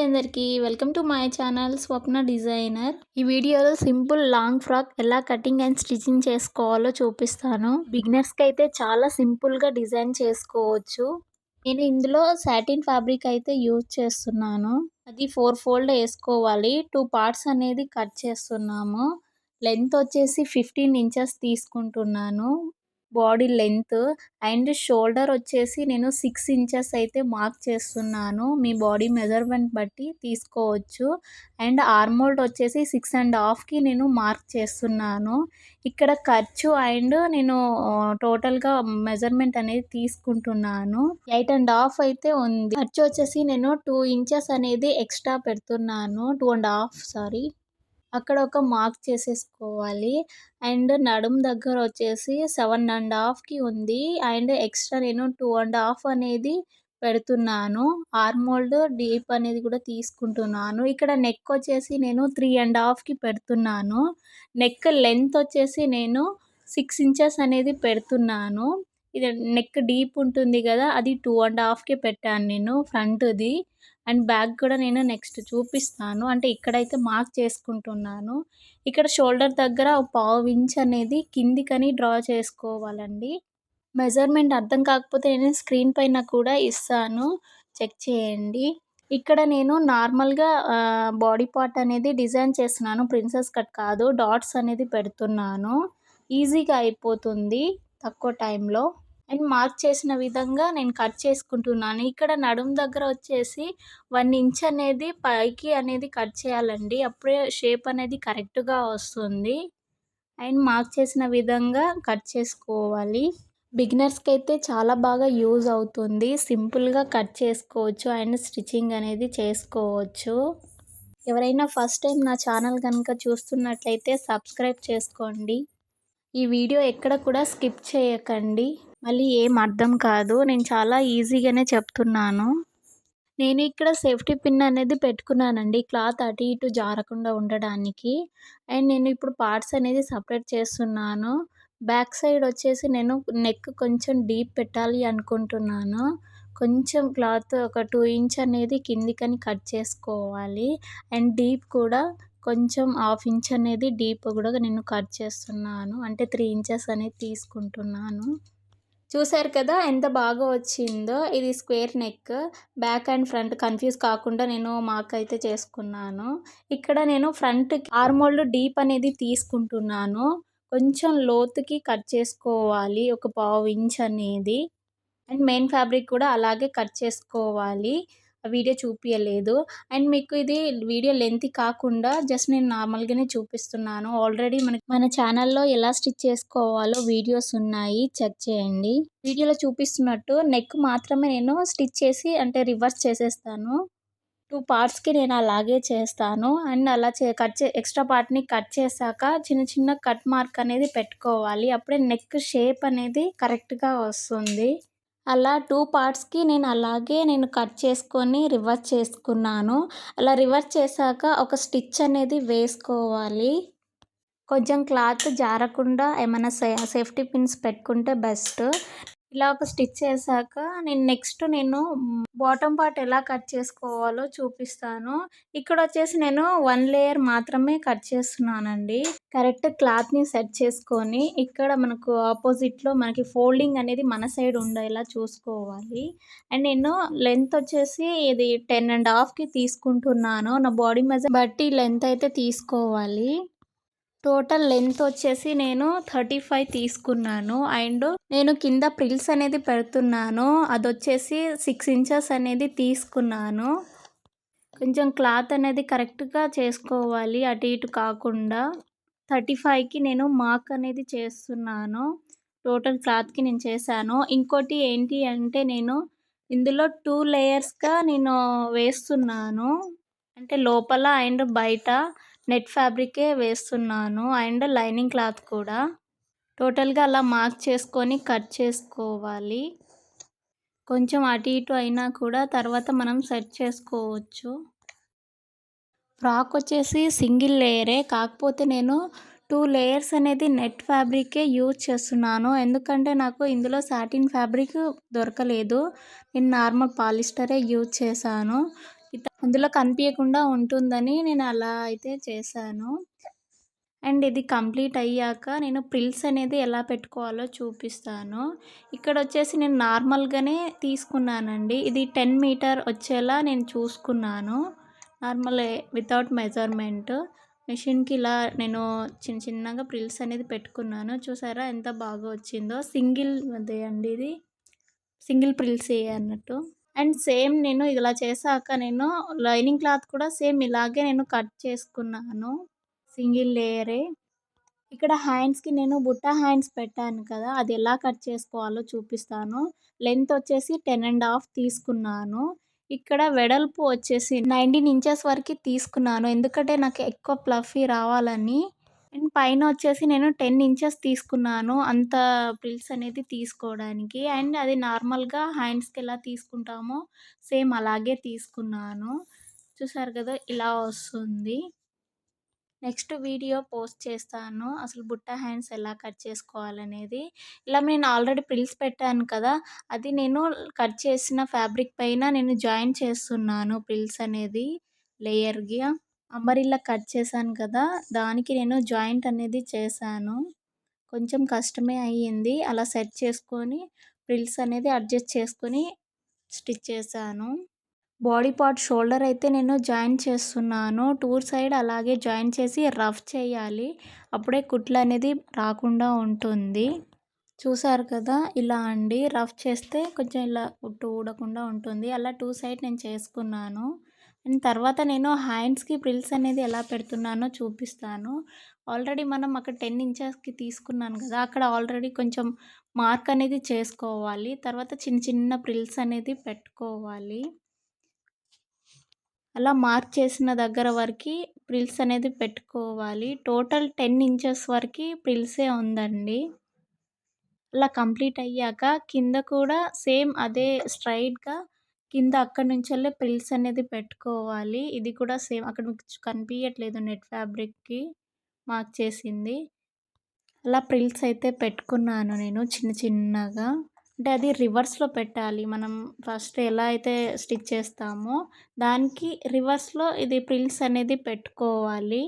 అందరికీ welcome to my channel Swapna designer. ఈ వీడియోలో సింపుల్ లాంగ్ ఫ్రాక్ ఎలా కటింగ్ అండ్ స్టిచ్చింగ్ చేసుకోవాలో చూపిస్తాను. బిగినర్స్కి అయితే చాలా సింపుల్గా డిజైన్ చేసుకోవచ్చు. నేను ఇందులో సాటిన్ ఫ్యాబ్రిక్ అయితే యూజ్ చేస్తున్నాను. అది 4 ఫోల్డ్ వేసుకోవాలి. 2 పార్ట్స్ అనేది కట్ చేస్తున్నాము. లెంత్ వచ్చేసి 15 ఇంచెస్ తీసుకుంటున్నాను. బాడీ లెంత్ అండ్ షోల్డర్ వచ్చేసి నేను 6 ఇంచెస్ అయితే మార్క్ చేస్తున్నాను. మీ బాడీ మెజర్మెంట్ బట్టి తీసుకోవచ్చు. అండ్ ఆర్మ్ హోల్ వచ్చేసి 6.5కి నేను మార్క్ చేస్తున్నాను. ఇక్కడ ఖర్చు అండ్ నేను టోటల్గా మెజర్మెంట్ అనేది తీసుకుంటున్నాను. 8.5 అయితే ఉంది. ఖర్చు వచ్చేసి నేను 2 ఇంచెస్ అనేది ఎక్స్ట్రా పెడుతున్నాను. 2.5 సారీ. అక్కడ ఒక మార్క్ చేసేసుకోవాలి. అండ్ నడుము దగ్గర వచ్చేసి 7.5కి ఉంది. అండ్ ఎక్స్ట్రా నేను 2.5 అనేది పెడుతున్నాను. ఆర్మ్ హోల్ డీప్ అనేది కూడా తీసుకుంటున్నాను. ఇక్కడ నెక్ వచ్చేసి నేను 3.5కి పెడుతున్నాను. నెక్ లెంత్ వచ్చేసి నేను 6 ఇంచెస్ అనేది పెడుతున్నాను. ఇది నెక్ డీప్ ఉంటుంది కదా, అది 2.5కే పెట్టాను నేను ఫ్రంట్ది. అండ్ బ్యాక్ కూడా నేను నెక్స్ట్ చూపిస్తాను. అంటే ఇక్కడైతే మార్క్ చేసుకుంటున్నాను. ఇక్కడ షోల్డర్ దగ్గర 1/2 ఇంచ్ అనేది కిందికని డ్రా చేసుకోవాలండి. మెజర్మెంట్ అర్థం కాకపోతే నేను స్క్రీన్ పైన కూడా ఇస్తాను, చెక్ చేయండి. ఇక్కడ నేను నార్మల్గా బాడీ పార్ట్ అనేది డిజైన్ చేస్తున్నాను. ప్రిన్సెస్ కట్ కాదు, డాట్స్ అనేది పెడుతున్నాను. ఈజీగా అయిపోతుంది తక్కువ టైంలో. అండ్ మార్క్ చేసిన విధంగా నేను కట్ చేసుకుంటున్నాను. ఇక్కడ నడుము దగ్గర వచ్చేసి 1 ఇంచ్ అనేది పైకి అనేది కట్ చేయాలండి. అప్పుడే షేప్ అనేది కరెక్ట్గా వస్తుంది. అండ్ మార్క్ చేసిన విధంగా కట్ చేసుకోవాలి. బిగినర్స్కి అయితే చాలా బాగా యూజ్ అవుతుంది. సింపుల్గా కట్ చేసుకోవచ్చు అండ్ స్టిచ్చింగ్ అనేది చేసుకోవచ్చు. ఎవరైనా ఫస్ట్ టైం నా ఛానల్ కనుక చూస్తున్నట్లయితే సబ్స్క్రైబ్ చేసుకోండి. ఈ వీడియో ఎక్కడ కూడా స్కిప్ చేయకండి, మళ్ళీ ఏం అర్థం కాదు. నేను చాలా ఈజీగానే చెప్తున్నాను. నేను ఇక్కడ సేఫ్టీ పిన్ అనేది పెట్టుకున్నానండి, క్లాత్ అటు ఇటు జారకుండా ఉండడానికి. అండ్ నేను ఇప్పుడు పార్ట్స్ అనేది సపరేట్ చేస్తున్నాను. బ్యాక్ సైడ్ వచ్చేసి నేను నెక్ కొంచెం డీప్ పెట్టాలి అనుకుంటున్నాను. కొంచెం క్లాత్ ఒక 2 ఇంచ్ అనేది కిందికని కట్ చేసుకోవాలి. అండ్ డీప్ కూడా కొంచెం 1/2 ఇంచ్ అనేది డీప్ కూడా నేను కట్ చేస్తున్నాను. అంటే 3 ఇంచెస్ అనేది తీసుకుంటున్నాను. చూసారు కదా ఎంత బాగా వచ్చిందో. ఇది square neck. Back and front confuse కాకుండా నేను మార్క్ అయితే చేసుకున్నాను. ఇక్కడ నేను ఫ్రంట్ ఆర్మ్ హోల్ డీప్ అనేది తీసుకుంటున్నాను. కొంచెం లోతుకి కట్ చేసుకోవాలి, ఒక 1/2 ఇంచ్ అనేది. అండ్ మెయిన్ ఫ్యాబ్రిక్ కూడా అలాగే కట్ చేసుకోవాలి. వీడియో చూపించలేదు. అండ్ మీకు ఇది వీడియో లెంత్ కాకుండా జస్ట్ నేను నార్మల్గానే చూపిస్తున్నాను. ఆల్రెడీ మన ఛానల్లో ఎలా స్టిచ్ చేసుకోవాలో వీడియోస్ ఉన్నాయి, చెక్ చేయండి. వీడియోలో చూపిస్తున్నట్టు నెక్ మాత్రమే నేను స్టిచ్ చేసి అంటే రివర్స్ చేసేస్తాను. 2 పార్ట్స్కి నేను అలాగే చేస్తాను. అండ్ అలా ఎక్స్ట్రా పార్ట్ని కట్ చేశాక చిన్న చిన్న కట్ మార్క్ అనేది పెట్టుకోవాలి. అప్పుడే నెక్ షేప్ అనేది కరెక్ట్గా వస్తుంది. అలా 2 పార్ట్స్కి నేను కట్ చేసుకొని రివర్స్ చేసుకున్నాను. అలా రివర్స్ చేశాక ఒక స్టిచ్ అనేది వేసుకోవాలి. కొంచెం క్లాత్ జారకుండా ఏమైనా సేఫ్టీ పిన్స్ పెట్టుకుంటే బెస్ట్. ఇలా ఒక స్టిచ్ చేశాక నేను బాటమ్ పార్ట్ ఎలా కట్ చేసుకోవాలో చూపిస్తాను. ఇక్కడ వచ్చేసి నేను 1 లేయర్ మాత్రమే కట్ చేస్తున్నానండి. కరెక్ట్ క్లాత్ని సెట్ చేసుకొని ఇక్కడ మనకు ఆపోజిట్లో మనకి ఫోల్డింగ్ అనేది మన సైడ్ ఉండేలా చూసుకోవాలి. అండ్ నేను లెంత్ వచ్చేసి ఇది 10.5కి తీసుకుంటున్నాను. నా బాడీ మెజర్ బట్టి లెంత్ అయితే తీసుకోవాలి. టోటల్ లెంత్ వచ్చేసి నేను 35 తీసుకున్నాను. అండ్ నేను కింద ప్రిల్స్ అనేది పెడుతున్నాను. అది వచ్చేసి 6 ఇంచెస్ అనేది తీసుకున్నాను. కొంచెం క్లాత్ అనేది కరెక్ట్గా చేసుకోవాలి, అటు ఇటు కాకుండా. 35కి నేను మార్క్ అనేది చేస్తున్నాను. టోటల్ క్లాత్కి నేను చేశాను. ఇంకోటి ఏంటి అంటే నేను ఇందులో 2 లేయర్స్గా నేను వేస్తున్నాను. అంటే లోపల అండ్ బయట నెట్ ఫ్యాబ్రికే వేస్తున్నాను అండ్ లైనింగ్ క్లాత్ కూడా. టోటల్గా అలా మార్క్ చేసుకొని కట్ చేసుకోవాలి. కొంచెం అటు ఇటు అయినా కూడా తర్వాత మనం సెట్ చేసుకోవచ్చు. ఫ్రాక్ వచ్చేసి సింగిల్ లేయరే, కాకపోతే నేను 2 లేయర్స్ అనేది నెట్ ఫ్యాబ్రికే యూజ్ చేస్తున్నాను. ఎందుకంటే నాకు ఇందులో సాటిన్ ఫ్యాబ్రిక్ దొరకలేదు. నేను నార్మల్ పాలిస్టరే యూజ్ చేశాను. అందులో కనిపియకుండా ఉంటుందని నేను అలా అయితే చేశాను. అండ్ ఇది కంప్లీట్ అయ్యాక నేను ప్రిల్స్ అనేది ఎలా పెట్టుకోవాలో చూపిస్తాను. ఇక్కడొచ్చేసి నేను నార్మల్‌గానే తీసుకున్నానండి. ఇది 10 మీటర్ వచ్చేలా నేను చూసుకున్నాను. నార్మలే వితౌట్ మెజర్‌మెంట్. మెషిన్‌కి ఇలా నేను చిన్న చిన్నగా ప్రిల్స్ అనేది పెట్టుకున్నాను. చూసారా ఎంత బాగా వచ్చిందో. సింగిల్ అదే అండి ఇది. సింగిల్ ప్రిల్సే అన్నట్టు. అండ్ సేమ్ నేను ఇలా చేశాక నేను లైనింగ్ క్లాత్ కూడా సేమ్ ఇలాగే నేను కట్ చేసుకున్నాను. సింగిల్ లేయరే. ఇక్కడ హ్యాండ్స్‌కి నేను బుట్ట హ్యాండ్స్ పెట్టాను కదా! అది ఎలా కట్ చేసుకోవాలో చూపిస్తాను. లెంత్ వచ్చేసి 10½ తీసుకున్నాను. ఇక్కడ వెడల్పు వచ్చేసి 19 ఇంచెస్ వరకి తీసుకున్నాను. ఎందుకంటే నాకు ఎక్కువ ఫ్లఫీ రావాలని. అండ్ పైన వచ్చేసి నేను 10 ఇంచెస్ తీసుకున్నాను. అంత ప్రిల్స్ అనేది తీసుకోవడానికి. అండ్ అది నార్మల్‌గా హ్యాండ్స్‌కి ఎలా తీసుకుంటామో సేమ్ అలాగే తీసుకున్నాను. చూసారు కదా! ఇలా వస్తుంది. నెక్స్ట్ వీడియో పోస్ట్ చేస్తాను. అసలు బుట్ట హ్యాండ్స్ ఎలా కట్ చేసుకోవాలనేది. ఇలా నేను ఆల్రెడీ ప్రిల్స్ పెట్టాను కదా! అది నేను కట్ చేసిన ఫ్యాబ్రిక్ పైన నేను జాయిన్ చేస్తున్నాను ప్రిల్స్ అనేది లేయర్‌గా. అంబరిల్లా కట్ చేశాను కదా! దానికి నేను జాయింట్ అనేది చేశాను. కొంచెం కష్టమే అయ్యింది. అలా సెట్ చేసుకొని ప్రిల్స్ అనేది అడ్జస్ట్ చేసుకొని స్టిచ్ చేశాను. బాడీ పార్ట్ షోల్డర్ అయితే నేను జాయిన్ చేస్తున్నాను. 2 సైడ్ అలాగే జాయిన్ చేసి రఫ్ చేయాలి. అప్పుడే కుట్లనేది రాకుండా ఉంటుంది. చూసారు కదా! ఇలా అండి. రఫ్ చేస్తే కొంచెం ఇలా కుట్టు ఊడకుండా ఉంటుంది. అలా 2 సైడ్ నేను చేసుకున్నాను. అండ్ తర్వాత నేను హ్యాండ్స్‌కి ప్రిల్స్ అనేది ఎలా పెడుతున్నానో చూపిస్తాను. ఆల్రెడీ మనం అక్కడ 10 ఇంచెస్‌కి తీసుకున్నాను కదా! అక్కడ ఆల్రెడీ కొంచెం మార్క్ అనేది చేసుకోవాలి. తర్వాత చిన్న చిన్న ప్రిల్స్ అనేది పెట్టుకోవాలి. అలా మార్క్ చేసిన దగ్గర వరకి ప్రిల్స్ అనేది పెట్టుకోవాలి. టోటల్ 10 ఇంచెస్ వరకి ప్రిల్సే ఉందండి. అలా కంప్లీట్ అయ్యాక కింద కూడా సేమ్ అదే స్ట్రెయిట్‌గా కింద అక్కడి నుంచెల్లే ప్రిల్స్ అనేది పెట్టుకోవాలి. ఇది కూడా సేమ్ అక్కడ మీకు కనిపియట్లేదు నెట్ ఫ్యాబ్రిక్‌కి మార్క్ చేసింది. అలా ప్రిల్స్ అయితే పెట్టుకున్నాను నేను చిన్న చిన్నగా. అంటే అది రివర్స్‌లో పెట్టాలి. మనం ఫస్ట్ ఎలా అయితే స్టిచ్ చేస్తామో దానికి రివర్స్‌లో ఇది ప్రిల్స్ అనేది పెట్టుకోవాలి.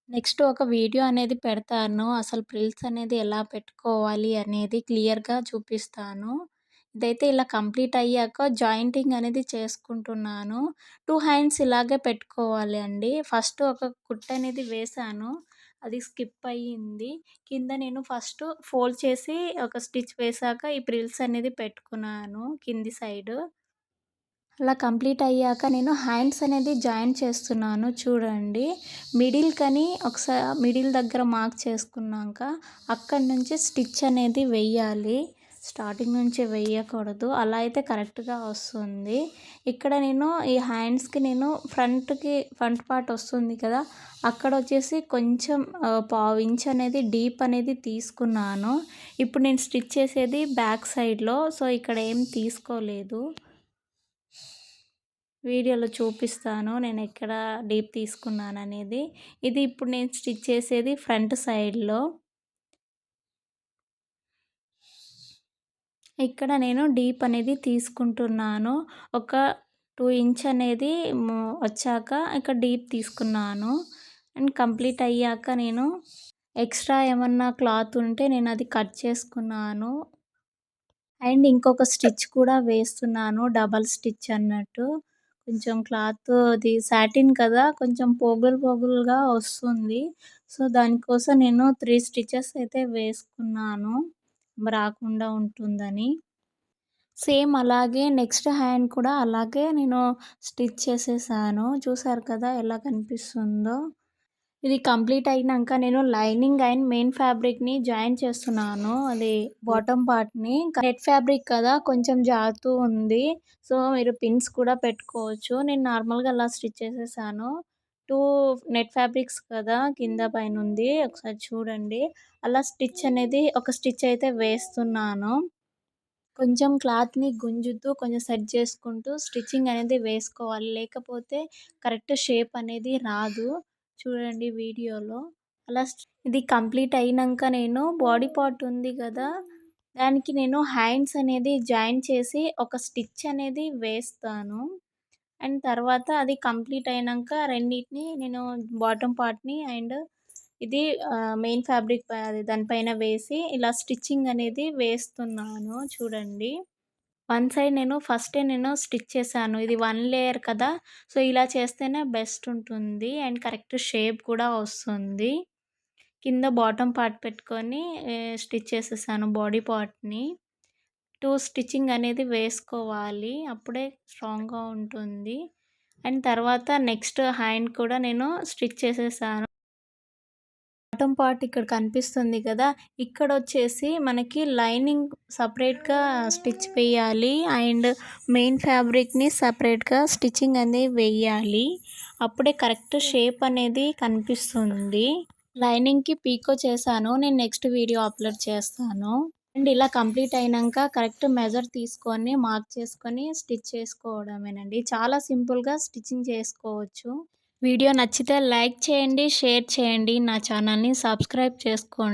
నెక్స్ట్ ఒక వీడియో అనేది పెడతాను. అసలు ప్రిల్స్ అనేది ఎలా పెట్టుకోవాలి అనేది క్లియర్‌గా చూపిస్తాను. ఇదైతే ఇలా కంప్లీట్ అయ్యాక జాయింటింగ్ అనేది చేసుకుంటున్నాను. 2 హ్యాండ్స్ ఇలాగే పెట్టుకోవాలి అండి. ఫస్ట్ ఒక కుట్టు అనేది వేశాను. అది స్కిప్ అయ్యింది. కింద నేను ఫస్ట్ ఫోల్డ్ చేసి ఒక స్టిచ్ వేశాక ఈ ప్రిల్స్ అనేది పెట్టుకున్నాను కింది సైడు. అలా కంప్లీట్ అయ్యాక నేను హ్యాండ్స్ అనేది జాయిన్ చేస్తున్నాను చూడండి. మిడిల్‌కని మిడిల్ దగ్గర మార్క్ చేసుకున్నాక అక్కడి నుంచి స్టిచ్ అనేది వెయ్యాలి. స్టార్టింగ్ నుంచి వెయ్యకూడదు. అలా అయితే కరెక్ట్‌గా వస్తుంది. ఇక్కడ నేను ఈ హ్యాండ్స్‌కి నేను ఫ్రంట్ పార్ట్ వస్తుంది కదా! అక్కడొచ్చేసి కొంచెం పావు ఇంచ్ అనేది డీప్ అనేది తీసుకున్నాను. ఇప్పుడు నేను స్టిచ్ చేసేది బ్యాక్ సైడ్‌లో. సో, ఇక్కడ ఏం తీసుకోలేదు. వీడియోలో చూపిస్తాను నేను ఎక్కడ డీప్ తీసుకున్నాననేది. ఇది ఇప్పుడు నేను స్టిచ్ చేసేది ఫ్రంట్ సైడ్‌లో. ఇక్కడ నేను డీప్ అనేది తీసుకుంటున్నాను. ఒక 2 ఇంచ్ అనేది వచ్చాక ఇక్కడ డీప్ తీసుకున్నాను. అండ్ కంప్లీట్ అయ్యాక నేను ఎక్స్ట్రా ఏమన్నా క్లాత్ ఉంటే నేను అది కట్ చేసుకున్నాను. అండ్ ఇంకొక స్టిచ్ కూడా వేస్తున్నాను. డబల్ స్టిచ్ అన్నట్టు. కొంచెం క్లాత్ అది సాటిన్ కదా! కొంచెం పోగులు పోగులుగా వస్తుంది. సో, దానికోసం నేను 3 స్టిచెస్ అయితే వేసుకున్నాను. రాకుండా ఉంటుందని. సేమ్ అలాగే నెక్స్ట్ హ్యాండ్ కూడా అలాగే నేను స్టిచ్ చేసేసాను. చూసారు కదా! ఎలా కనిపిస్తుందో. ఇది కంప్లీట్ అయినంక నేను లైనింగ్ అండ్ మెయిన్ ఫ్యాబ్రిక్‌ని జాయిన్ చేస్తున్నాను. అది బాటమ్ పార్ట్‌ని. నెట్ ఫ్యాబ్రిక్ కదా! కొంచెం జారుతూ ఉంది. సో, మీరు పిన్స్ కూడా పెట్టుకోవచ్చు. నేను నార్మల్‌గా అలా స్టిచ్ చేసేసాను. 2 నెట్ ఫ్యాబ్రిక్స్ కదా! కింద పైన ఉంది. ఒకసారి చూడండి. అలా స్టిచ్ అనేది ఒక స్టిచ్ అయితే వేస్తున్నాను. కొంచెం క్లాత్‌ని గుంజుతూ కొంచెం సెట్ చేసుకుంటూ స్టిచ్చింగ్ అనేది వేసుకోవాలి. లేకపోతే కరెక్ట్ షేప్ అనేది రాదు. చూడండి వీడియోలో. ఇది కంప్లీట్ అయినంక నేను బాడీ పార్ట్ ఉంది గదా! దానికి నేను హ్యాండ్స్ అనేది జాయిన్ చేసి ఒక స్టిచ్ అనేది వేస్తాను. అండ్ తర్వాత అది కంప్లీట్ అయినంక రెండిటిని నేను బాటమ్ పార్ట్‌ని అండ్ ఇది మెయిన్ ఫ్యాబ్రిక్ అది దానిపైన వేసి ఇలా స్టిచ్చింగ్ అనేది వేస్తున్నాను చూడండి. వన్ సైడ్ ఫస్టే స్టిచ్ చేశాను. ఇది 1 లేయర్ కదా! సో, ఇలా చేస్తేనే బెస్ట్ ఉంటుంది. అండ్ కరెక్ట్ షేప్ కూడా వస్తుంది. కింద బాటమ్ పార్ట్ పెట్టుకొని స్టిచ్ చేసేసాను బాడీ పార్ట్‌ని. 2 స్టిచ్చింగ్ అనేది వేసుకోవాలి. అప్పుడే స్ట్రాంగ్‌గా ఉంటుంది. అండ్ తర్వాత నెక్స్ట్ హ్యాండ్ కూడా నేను స్టిచ్ చేసేసాను. బాటమ్ పార్ట్ ఇక్కడ కనిపిస్తుంది కదా! ఇక్కడొచ్చేసి మనకి లైనింగ్ సెపరేట్‌గా స్టిచ్ వేయాలి. అండ్ మెయిన్ ఫ్యాబ్రిక్‌ని సెపరేట్‌గా స్టిచ్చింగ్ అనేది వెయ్యాలి. అప్పుడే కరెక్ట్ షేప్ అనేది కనిపిస్తుంది. లైనింగ్‌కి పీకో చేశాను. నేను నెక్స్ట్ వీడియో అప్‌లోడ్ చేస్తాను. అండ్ ఇలా కంప్లీట్ అయినంక కరెక్ట్ మెజర్ తీసుకొని మార్క్ చేసుకొని స్టిచ్ చేసుకోవడమేనండి. చాలా సింపుల్‌గా స్టిచ్చింగ్ చేసుకోవచ్చు. వీడియో నచ్చితే లైక్ చేయండి, షేర్ చేయండి. నా ఛానల్‌ని సబ్స్క్రైబ్ చేసుకోండి.